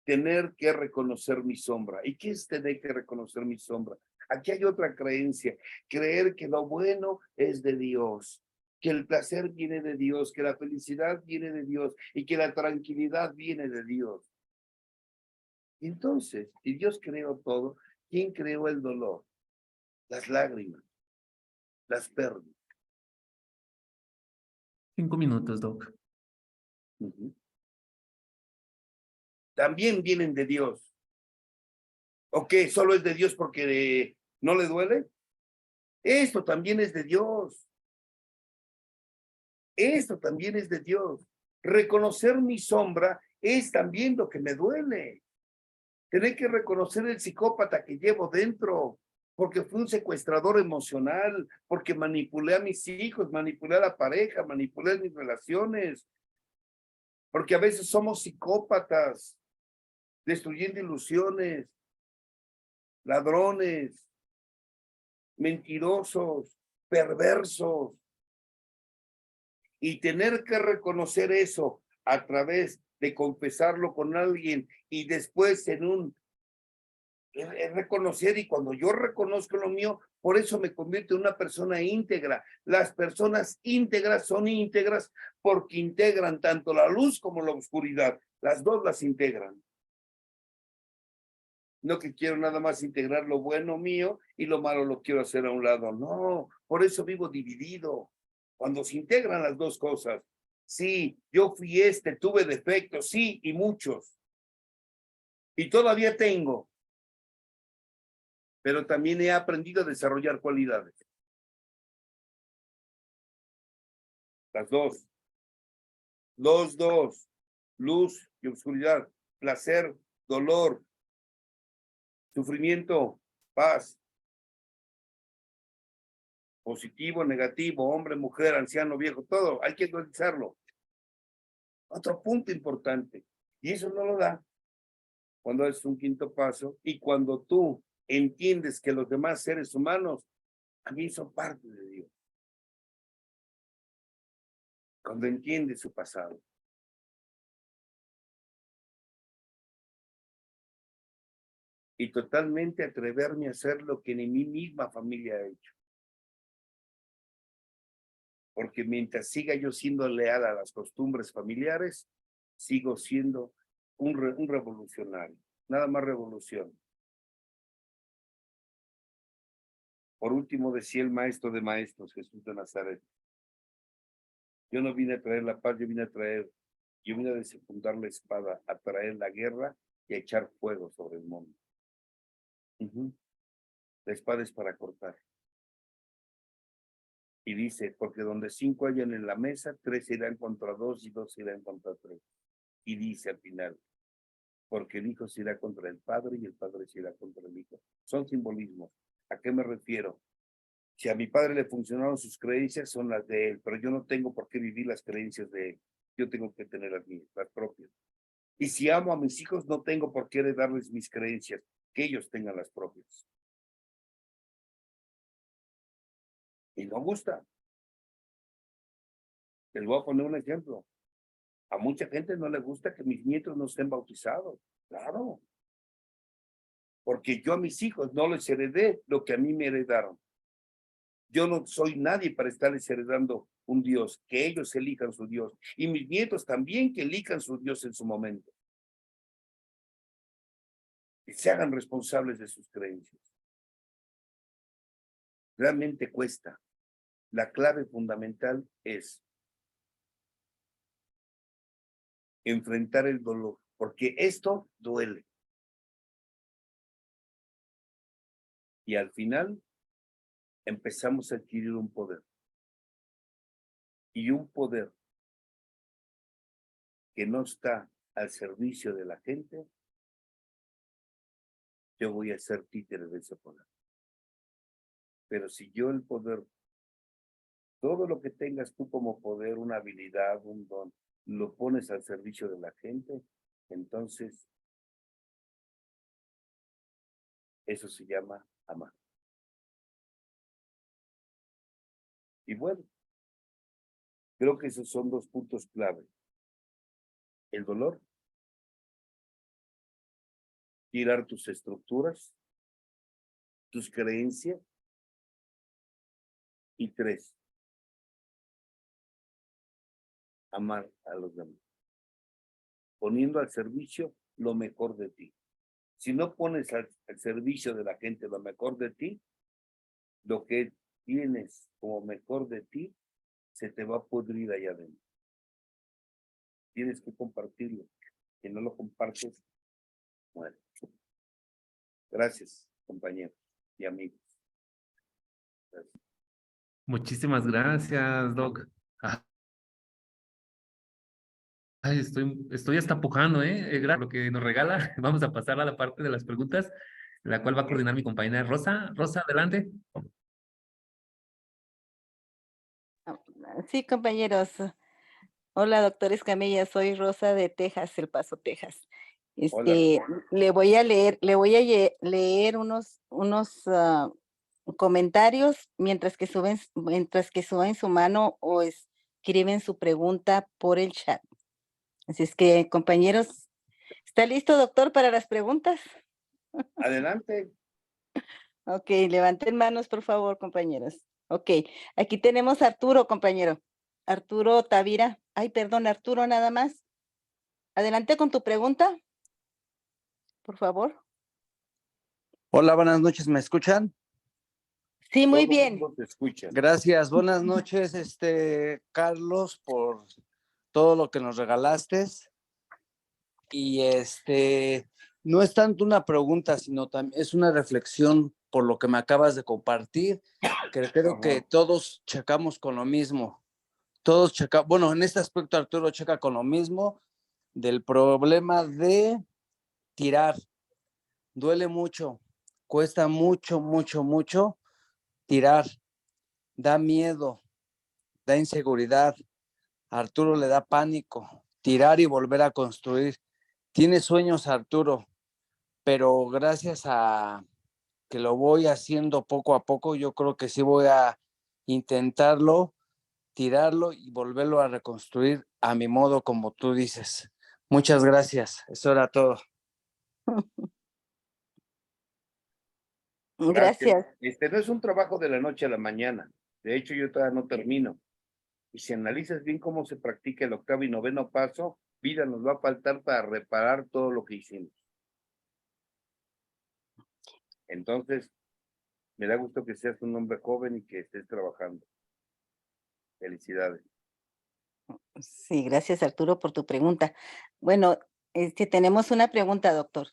Speaker 1: tener que reconocer mi sombra. ¿Y qué es tener que reconocer mi sombra? Aquí hay otra creencia, creer que lo bueno es de Dios, que el placer viene de Dios, que la felicidad viene de Dios y que la tranquilidad viene de Dios. Entonces, si Dios creó todo, ¿quién creó el dolor? Las lágrimas, las pérdidas.
Speaker 2: 5 minutos, Doc.
Speaker 1: También vienen de Dios. ¿O qué? ¿Solo es de Dios porque no le duele? Esto también es de Dios. Esto también es de Dios. Reconocer mi sombra es también lo que me duele. Tener que reconocer el psicópata que llevo dentro, porque fui un secuestrador emocional, porque manipulé a mis hijos, manipulé a la pareja, manipulé mis relaciones, porque a veces somos psicópatas, destruyendo ilusiones, ladrones, mentirosos, perversos. Y tener que reconocer eso a través de confesarlo con alguien y después en un es reconocer, y cuando yo reconozco lo mío, por eso me convierto en una persona íntegra. Las personas íntegras son íntegras porque integran tanto la luz como la oscuridad. Las dos las integran. No que quiero nada más integrar lo bueno mío y lo malo lo quiero hacer a un lado. No, por eso vivo dividido. Cuando se integran las dos cosas. Sí, yo fui tuve defectos, sí, y muchos. Y todavía tengo. Pero también he aprendido a desarrollar cualidades. Las dos. Los dos. Luz y oscuridad. Placer, dolor, sufrimiento, paz. Positivo, negativo, hombre, mujer, anciano, viejo, todo. Hay que analizarlo. Otro punto importante. Y eso no lo da cuando es un quinto paso y cuando tú entiendes que los demás seres humanos también son parte de Dios. Cuando entiendes su pasado. Y totalmente atreverme a hacer lo que ni mi misma familia ha hecho. Porque mientras siga yo siendo leal a las costumbres familiares, sigo siendo un revolucionario. Nada más revolución. Por último, decía el maestro de maestros, Jesús de Nazaret. Yo no vine a traer la paz, yo vine a desenfundar la espada, a traer la guerra y a echar fuego sobre el mundo. La espada es para cortar. Y dice, porque donde 5 hayan en la mesa, 3 irán contra 2 y 2 irán contra 3. Y dice al final, porque el hijo se irá contra el padre y el padre se irá contra el hijo. Son simbolismos. ¿A qué me refiero? Si a mi padre le funcionaron sus creencias, son las de él, pero yo no tengo por qué vivir las creencias de él. Yo tengo que tener las mías, las propias. Y si amo a mis hijos, no tengo por qué darles mis creencias, que ellos tengan las propias. Y no gusta. Les voy a poner un ejemplo. A mucha gente no le gusta que mis nietos no estén bautizados. Claro. Porque yo a mis hijos no les heredé lo que a mí me heredaron. Yo no soy nadie para estarles heredando un Dios, que ellos elijan su Dios. Y mis nietos también que elijan su Dios en su momento. Y se hagan responsables de sus creencias. Realmente cuesta. La clave fundamental es enfrentar el dolor, porque esto duele. Y al final empezamos a adquirir un poder. Y un poder que no está al servicio de la gente, yo voy a ser títere de ese poder. Pero si yo el poder, todo lo que tengas tú como poder, una habilidad, un don, lo pones al servicio de la gente, entonces eso se llama amar. Y bueno, creo que esos son 2 puntos clave. El dolor, tirar tus estructuras, tus creencias, y 3, amar a los demás, poniendo al servicio lo mejor de ti. Si no pones al servicio de la gente lo mejor de ti, lo que tienes como mejor de ti se te va a pudrir allá adentro. Tienes que compartirlo. Si no lo compartes, muere. Gracias, compañeros y amigos. Gracias.
Speaker 2: Muchísimas gracias, Doc. Ay, estoy hasta pujando, ¿eh? Gracias por lo que nos regala. Vamos a pasar a la parte de las preguntas, la cual va a coordinar mi compañera Rosa. Rosa, adelante.
Speaker 3: Sí, compañeros. Hola, doctor Escamilla, soy Rosa de Texas, El Paso, Texas.
Speaker 1: Hola.
Speaker 3: Le voy a leer unos comentarios mientras que suben su mano o escriben su pregunta por el chat. Así es que, compañeros, ¿está listo, doctor, para las preguntas?
Speaker 1: Adelante.
Speaker 3: Ok, levanten manos, por favor, compañeros. Ok, aquí tenemos a Arturo, compañero. Arturo Tavira. Ay, perdón, Arturo, nada más. Adelante con tu pregunta, por favor.
Speaker 4: Hola, buenas noches, ¿me escuchan?
Speaker 3: Sí, muy
Speaker 1: Todo el
Speaker 3: bien.
Speaker 1: mundo te escucha.
Speaker 4: Gracias, buenas noches, Carlos, por todo lo que nos regalaste. Y no es tanto una pregunta, sino también es una reflexión por lo que me acabas de compartir, que creo que todos checamos con lo mismo. Todos checamos, bueno, en este aspecto Arturo checa con lo mismo del problema de tirar. Duele mucho, cuesta mucho, mucho, mucho tirar. Da miedo, da inseguridad. A Arturo le da pánico, tirar y volver a construir. Tiene sueños Arturo, pero gracias a que lo voy haciendo poco a poco, yo creo que sí voy a intentarlo, tirarlo y volverlo a reconstruir a mi modo, como tú dices. Muchas gracias, eso era todo.
Speaker 3: Gracias.
Speaker 1: No es un trabajo de la noche a la mañana. De hecho, yo todavía no termino. Y si analizas bien cómo se practica el 8º y 9º paso, vida nos va a faltar para reparar todo lo que hicimos. Entonces, me da gusto que seas un hombre joven y que estés trabajando. Felicidades.
Speaker 3: Sí, gracias, Arturo, por tu pregunta. Bueno, tenemos una pregunta, doctor.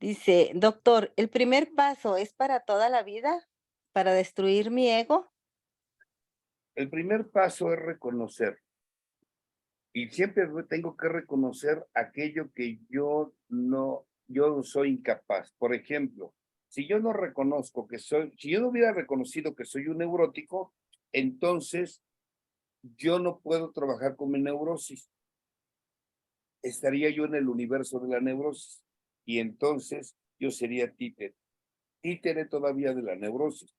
Speaker 3: Dice, doctor, ¿el primer paso es para toda la vida? ¿Para destruir mi ego?
Speaker 1: El primer paso es reconocer. Y siempre tengo que reconocer aquello que yo soy incapaz. Por ejemplo, si yo no reconozco si yo no hubiera reconocido que soy un neurótico, entonces yo no puedo trabajar con mi neurosis. Estaría yo en el universo de la neurosis y entonces yo sería títere todavía de la neurosis.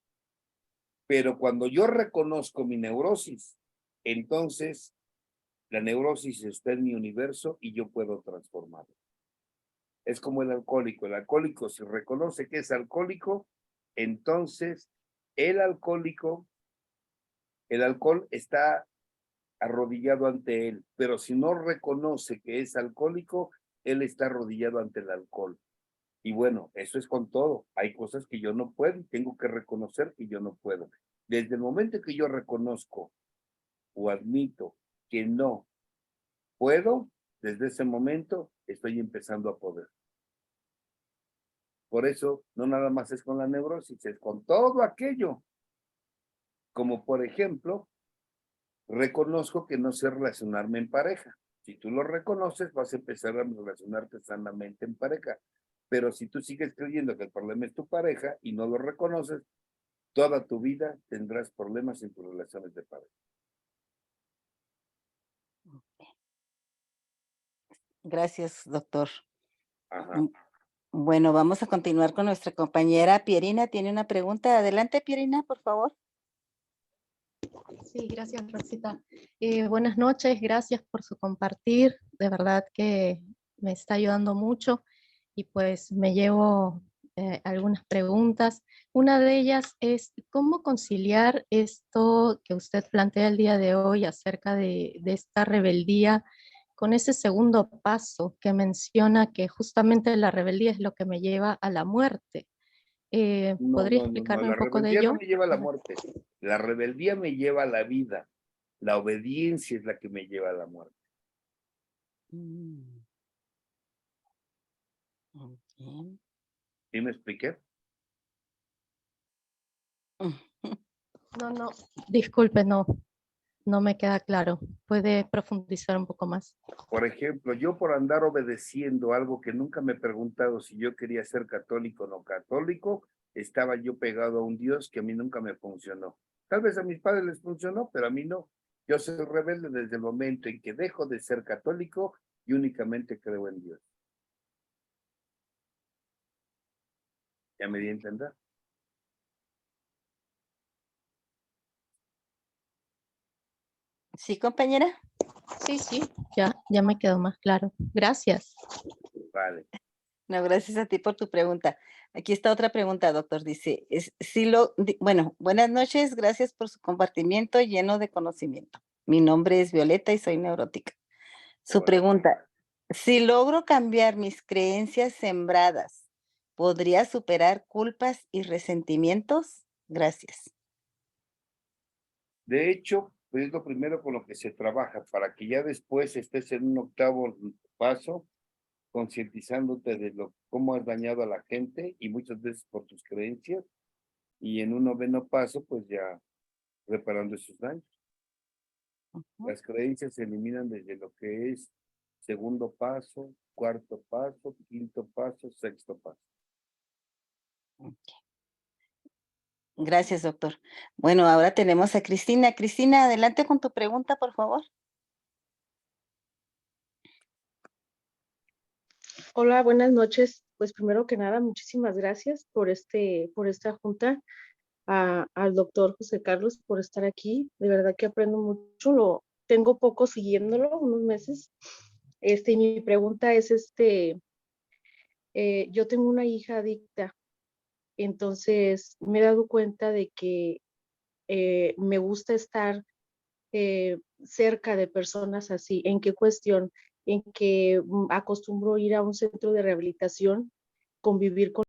Speaker 1: Pero cuando yo reconozco mi neurosis, entonces la neurosis está en mi universo y yo puedo transformarlo. Es como el alcohólico. El alcohólico, si reconoce que es alcohólico, entonces el alcohol está arrodillado ante él. Pero si no reconoce que es alcohólico, él está arrodillado ante el alcohol. Y bueno, eso es con todo. Hay cosas que yo no puedo y tengo que reconocer que yo no puedo. Desde el momento que yo reconozco o admito que no puedo, desde ese momento estoy empezando a poder. Por eso, no nada más es con la neurosis, es con todo aquello. Como por ejemplo, reconozco que no sé relacionarme en pareja. Si tú lo reconoces, vas a empezar a relacionarte sanamente en pareja. Pero si tú sigues creyendo que el problema es tu pareja y no lo reconoces, toda tu vida tendrás problemas en tus relaciones de pareja.
Speaker 3: Gracias, doctor.
Speaker 1: Ajá.
Speaker 3: Bueno, vamos a continuar con nuestra compañera Pierina. Tiene una pregunta. Adelante, Pierina, por favor.
Speaker 5: Sí, gracias, Rosita. Buenas noches, gracias por su compartir. De verdad que me está ayudando mucho y pues me llevo algunas preguntas. Una de ellas es, ¿cómo conciliar esto que usted plantea el día de hoy acerca de esta rebeldía con ese segundo paso que menciona que justamente la rebeldía es lo que me lleva a la muerte? ¿Podría explicarme
Speaker 1: La
Speaker 5: un poco de
Speaker 1: rebeldía no
Speaker 5: ello?
Speaker 1: me lleva a la muerte. La rebeldía me lleva a la vida. La obediencia es la que me lleva a la muerte.
Speaker 3: Okay.
Speaker 1: ¿Sí me expliqué?
Speaker 5: No, disculpe, no me queda claro. ¿Puede profundizar un poco más?
Speaker 1: Por ejemplo, yo por andar obedeciendo algo que nunca me he preguntado si yo quería ser católico o no católico, estaba yo pegado a un Dios que a mí nunca me funcionó. Tal vez a mis padres les funcionó, pero a mí no. Yo soy rebelde desde el momento en que dejo de ser católico y únicamente creo en Dios. ¿Ya me di a entender?
Speaker 3: Sí, compañera.
Speaker 5: Sí, ya me quedó más claro. Gracias.
Speaker 1: Vale.
Speaker 3: No, gracias a ti por tu pregunta. Aquí está otra pregunta, doctor. Dice, bueno, buenas noches, gracias por su compartimiento lleno de conocimiento. Mi nombre es Violeta y soy neurótica. Su
Speaker 1: Hola.
Speaker 3: pregunta, si logro cambiar mis creencias sembradas, ¿podría superar culpas y resentimientos? Gracias.
Speaker 1: De hecho, pues es lo primero con lo que se trabaja para que ya después estés en un octavo paso, concientizándote de cómo has dañado a la gente y muchas veces por tus creencias, y en un noveno paso, pues ya reparando esos daños.
Speaker 3: Ujú.
Speaker 1: Las creencias se eliminan desde lo que es segundo paso, cuarto paso, quinto paso, sexto paso.
Speaker 3: Gracias, doctor. Bueno, ahora tenemos a Cristina. Cristina, adelante con tu pregunta, por favor.
Speaker 6: Hola, buenas noches. Pues primero que nada, muchísimas gracias por esta junta, al doctor José Carlos por estar aquí. De verdad que aprendo mucho. Tengo poco siguiéndolo, unos meses. Y mi pregunta es, yo tengo una hija adicta, entonces me he dado cuenta de que me gusta estar cerca de personas así. ¿En qué cuestión? En que acostumbro ir a un centro de rehabilitación, convivir con